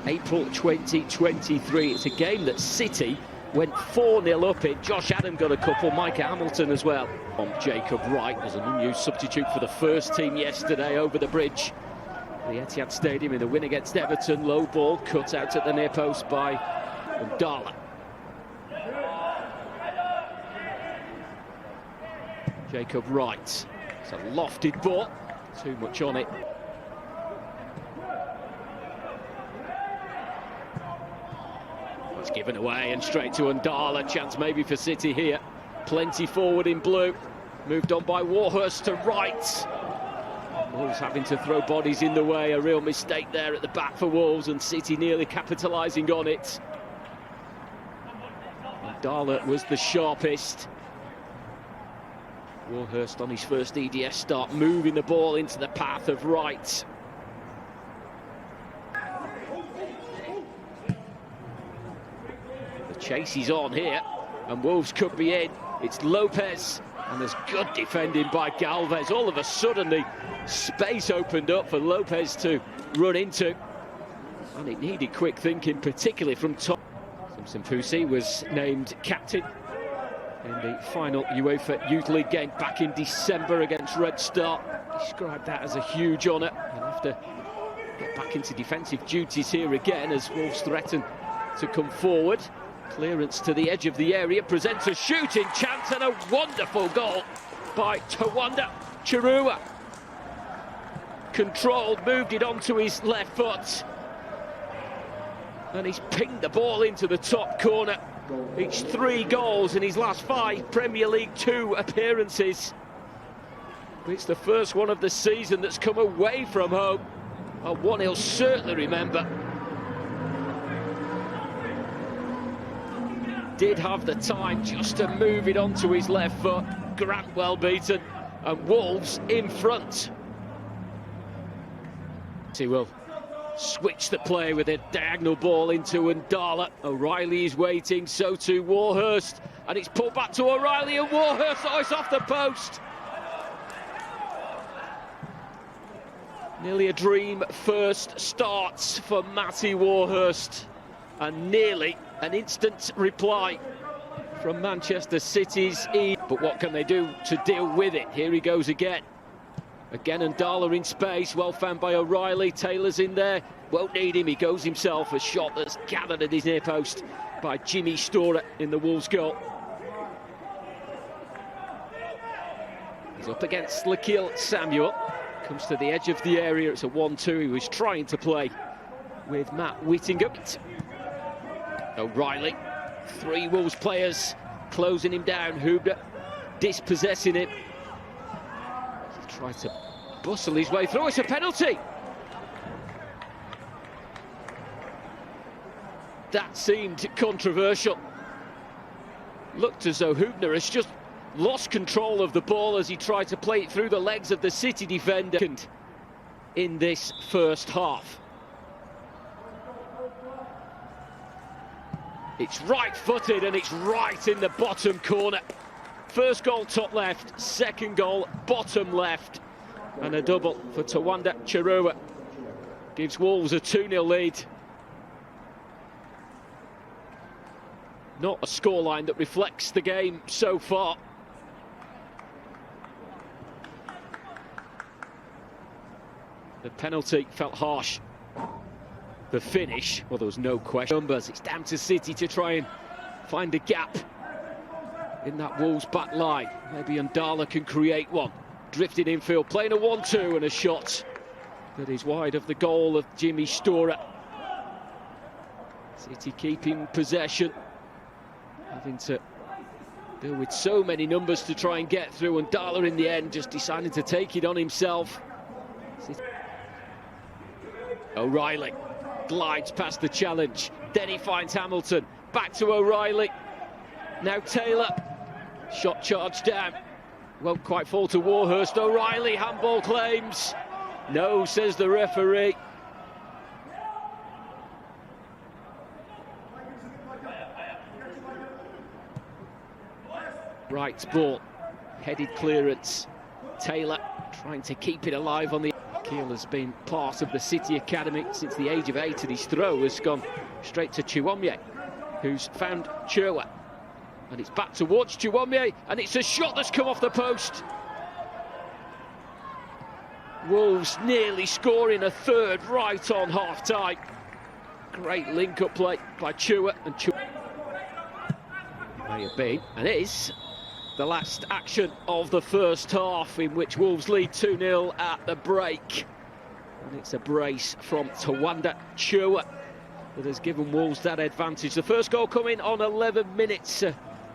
April 2023. It's a game that City went 4-0 up in. Josh Adam got a couple, Micah Hamilton as well. Jacob Wright was an unused substitute for the first team yesterday over the bridge. The Etihad Stadium in the win against Everton. Low ball cut out at the near post by Ndala. Jacob Wright. It's a lofted ball. Too much on it. It's given away and straight to Ndala. Chance maybe for City here. Plenty forward in blue. Moved on by Warhurst to Wright. Wolves having to throw bodies in the way. A real mistake there at the back for Wolves, and City nearly capitalising on it. Ndala was the sharpest. Warhurst on his first EDS start, moving the ball into the path of Wright. The chase is on here, and Wolves could be in. It's Lopez, and there's good defending by Galvez. All of a sudden, the space opened up for Lopez to run into, and it needed quick thinking, particularly from top. Simpson Pusi was named captain in the final UEFA Youth League game back in December against Red Star. Described that as a huge honour. He'll have to get back into defensive duties here again as Wolves threaten to come forward. Clearance to the edge of the area presents a shooting chance, and a wonderful goal by Tawanda Chirua. Controlled, moved it onto his left foot, and he's pinged the ball into the top corner. Each 3 goals in his last 5 Premier League 2 appearances. It's the first one of the season that's come away from home, and one he'll certainly remember. Did have the time just to move it onto his left foot. Grant well beaten, and Wolves in front. He will switch the play with a diagonal ball into Ndala. O'Reilly is waiting, so too Warhurst, and it's pulled back to O'Reilly, and Warhurst, oh, it's off the post. Nearly a dream first starts for Matty Warhurst, and nearly an instant reply from Manchester City's E. But what can they do to deal with it? Here he goes again. Again, Ndala in space, well found by O'Reilly. Taylor's in there, won't need him, he goes himself. A shot that's gathered at his near post by Jimmy Storer in the Wolves goal. He's up against Lakil Samuel. Comes to the edge of the area, it's a 1-2. He was trying to play with Matt Whittingham. O'Reilly, 3 Wolves players closing him down. Hubner dispossessing him. He tried to bustle his way through. It's a penalty. That seemed controversial. Looked as though Hubner has just lost control of the ball as he tried to play it through the legs of the City defender in this first half. It's right-footed, and it's right in the bottom corner. First goal top left, second goal bottom left, and a double for Tawanda Chirua. Gives Wolves a 2-0 lead. Not a scoreline that reflects the game so far. The penalty felt harsh. The finish, well, there was no question. Numbers, it's down to City to try and find a gap in that Wolves back line. Maybe Ndala can create one. Drifted infield, playing a 1-2, and a shot that is wide of the goal of Jimmy Storer. City keeping possession, having to deal with so many numbers to try and get through, and Ndala in the end just decided to take it on himself. O'Reilly glides past the challenge, then he finds Hamilton, back to O'Reilly, now Taylor, shot charged down, won't quite fall to Warhurst. O'Reilly, handball claims, no, says the referee. Wright's ball, headed clearance, Taylor trying to keep it alive on the Keel has been part of the City Academy since the age of 8, and his throw has gone straight to Chiwomye, who's found Chirwa. And it's back towards Chiwomye, and it's a shot that's come off the post. Wolves nearly scoring a third right on half-time. Great link-up play by Chua, and Chua may have been, and is, the last action of the first half, in which Wolves lead 2-0 at the break. And it's a brace from Tawanda Chua that has given Wolves that advantage. The first goal coming on 11 minutes.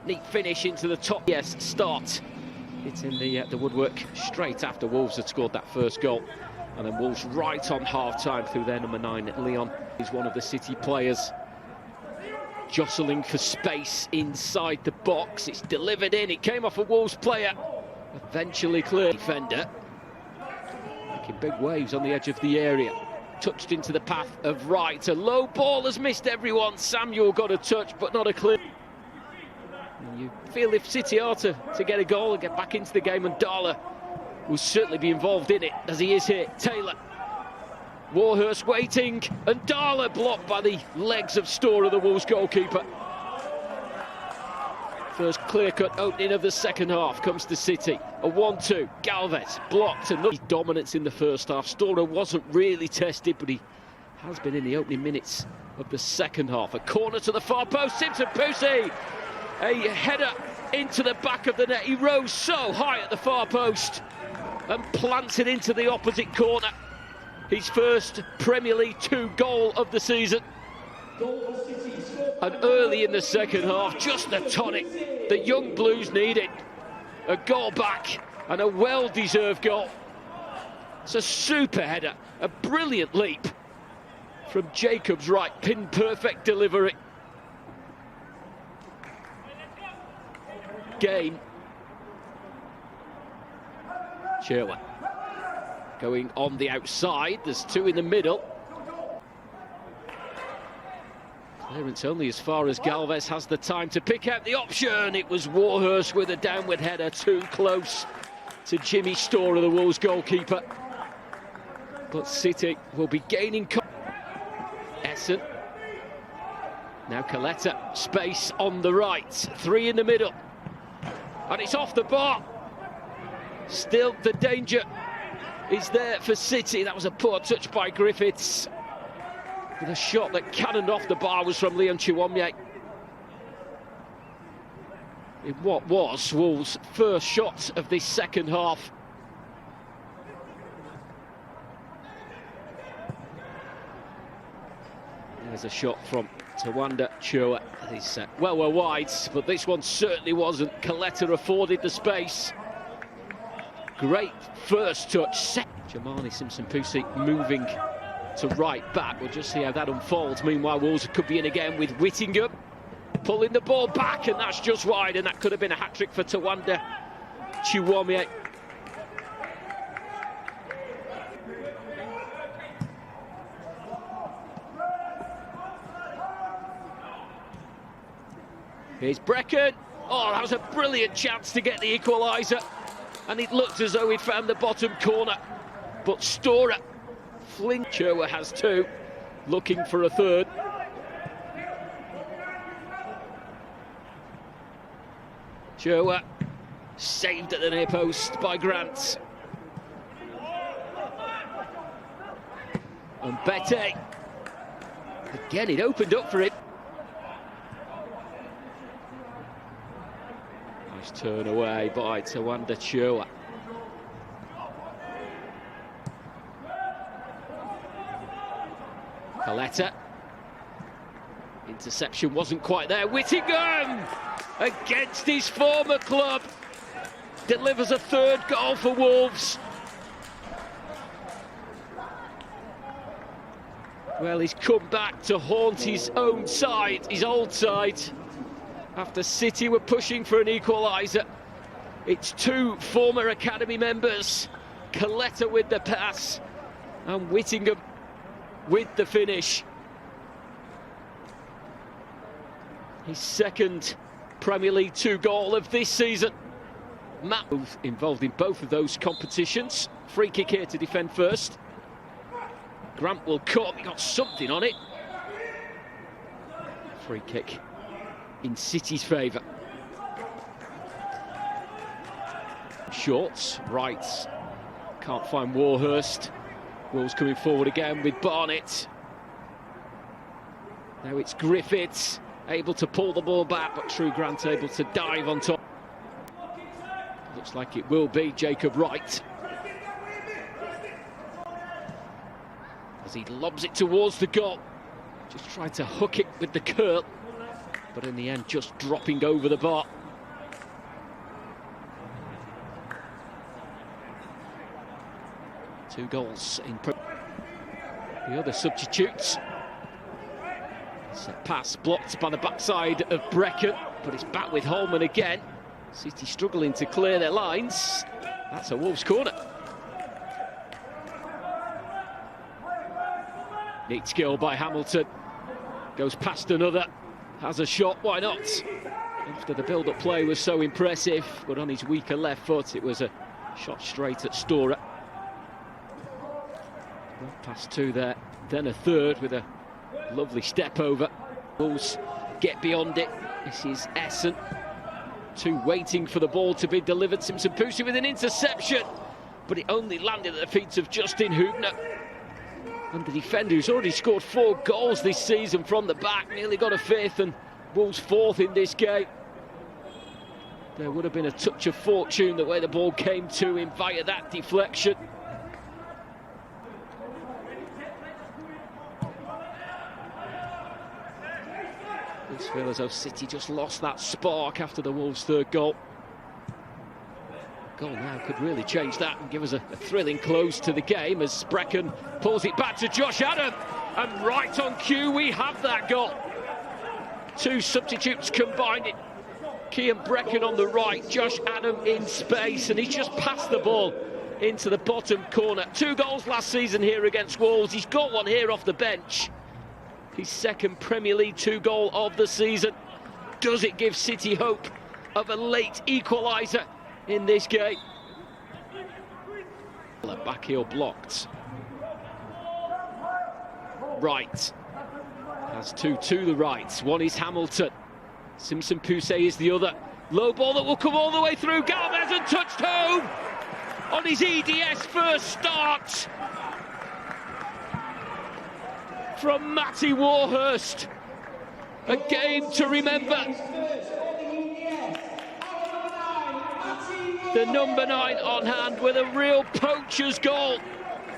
Neat finish into the top. Yes, start. It's in the woodwork straight after Wolves had scored that first goal. And then Wolves right on half-time through their number 9, Leon. He's one of the City players, jostling for space inside the box. It's delivered in. It came off a Wolves player. Eventually clear. Defender making big waves on the edge of the area. Touched into the path of right. A low ball has missed everyone. Samuel got a touch, but not a clear. And you feel if City are to get a goal and get back into the game, and Darla will certainly be involved in it, as he is here. Taylor. Warhurst waiting, and Darla blocked by the legs of Storer, the Wolves goalkeeper. First clear-cut opening of the second half comes to City. A 1-2, Galvez blocked, and his dominance in the first half. Storer wasn't really tested, but he has been in the opening minutes of the second half. A corner to the far post, Simpson Pusi, a header into the back of the net. He rose so high at the far post and plants it into the opposite corner. His first Premier League 2 goal of the season. And early in the second half, just the tonic the young Blues needed. A goal back and a well-deserved goal. It's a super header, a brilliant leap from Jacobs right, pin-perfect delivery. Game. Chirwa going on the outside. There's two in the middle. Clearance only as far as Galvez has the time to pick out the option. It was Warhurst with a downward header, too close to Jimmy Storer, the Wolves goalkeeper. But City will be gaining. Essen. Now Coletta, space on the right. 3 in the middle. And it's off the bar. Still, the danger is there for City. That was a poor touch by Griffiths. But a shot that cannoned off the bar was from Leon Chiwomye. In what was Wolves' first shot of this second half. There's a shot from Tawanda Chua. He's well wide, but this one certainly wasn't. Coletta afforded the space. Great first touch. Jamani Simpson-Pusi moving to right back. We'll just see how that unfolds. Meanwhile, Wolves could be in again with Whittingham pulling the ball back, and that's just wide, and that could have been a hat-trick for Tawanda Chiwomye. Here's Brecken. Oh, that was a brilliant chance to get the equaliser. And it looked as though he'd found the bottom corner. But Storer Chirwa has 2, looking for a third. Chirwa saved at the near post by Grant. And Bete. Again, it opened up for him. Nice turn away by Tawanda Chirwa. Coletta. Interception wasn't quite there. Whittingham, against his former club, delivers a third goal for Wolves. Well, he's come back to haunt his own side, his old side, after City were pushing for an equaliser. It's 2 former academy members, Coletta with the pass and Whittingham with the finish. His second Premier League 2 goal of this season. Matt involved in both of those competitions. Free kick here to defend first. Grant will come, he got something on it. Free kick in City's favour. Shorts, right, can't find Warhurst. Wolves coming forward again with Barnett. Now it's Griffiths, able to pull the ball back, but True Grant able to dive on top. Looks like it will be Jacob Wright. As he lobs it towards the goal. Just tried to hook it with the curl, but in the end just dropping over the bar. Two goals in the other substitutes. It's a pass blocked by the backside of Brecon, but it's back with Holman again. City struggling to clear their lines. That's a Wolves corner. Neat skill by Hamilton. Goes past another. Has a shot, why not? After the build-up play was so impressive, but on his weaker left foot, it was a shot straight at Storer. Past two there, then a third with a lovely step over. Wolves get beyond it. This is Essen. Two waiting for the ball to be delivered. Simpson Pusi with an interception, but it only landed at the feet of Justin Hubner. And the defender who's already scored 4 goals this season from the back, nearly got a 5th, and Wolves 4th in this game. There would have been a touch of fortune the way the ball came to him via that deflection. It's feel as though City just lost that spark after the Wolves' 3rd goal. Goal now could really change that and give us a thrilling close to the game as Brecon pulls it back to Josh Adam, and right on cue we have that goal. 2 substitutes combined it. Cian Brecon on the right, Josh Adam in space, and he's just passed the ball into the bottom corner. 2 goals last season here against Wolves. He's got one here off the bench. His 2nd Premier League 2 goal of the season. Does it give City hope of a late equaliser in this game? Back heel blocked. Wright has 2 to the right. One is Hamilton. Simpson Pusi is the other. Low ball that will come all the way through. Galvez and touched home on his EDS first start from Matty Warhurst. A game to remember. The number 9 on hand with a real poacher's goal.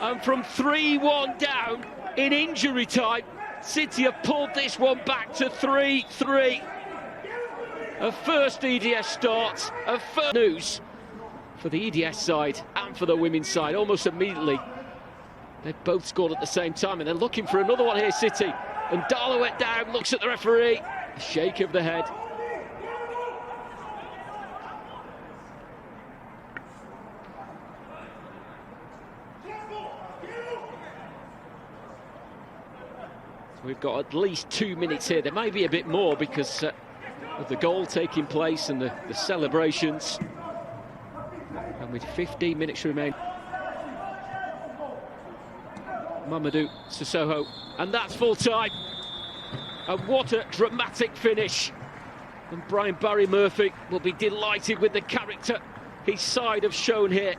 And from 3-1 down in injury time, City have pulled this one back to 3-3. A first EDS start, a first news for the EDS side and for the women's side. Almost immediately, they both scored at the same time, and they're looking for another one here, City. And Darla went down, looks at the referee, a shake of the head. We've got at least 2 minutes here. There may be a bit more because of the goal taking place and the celebrations. And with 15 minutes remaining, Mamadou Sissoko, and that's full time. And what a dramatic finish. And Brian Barry Murphy will be delighted with the character his side have shown here.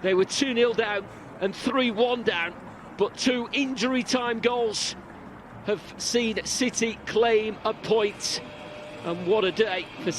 They were 2-0 down and 3-1 down, but 2 injury time goals have seen City claim a point. And what a day for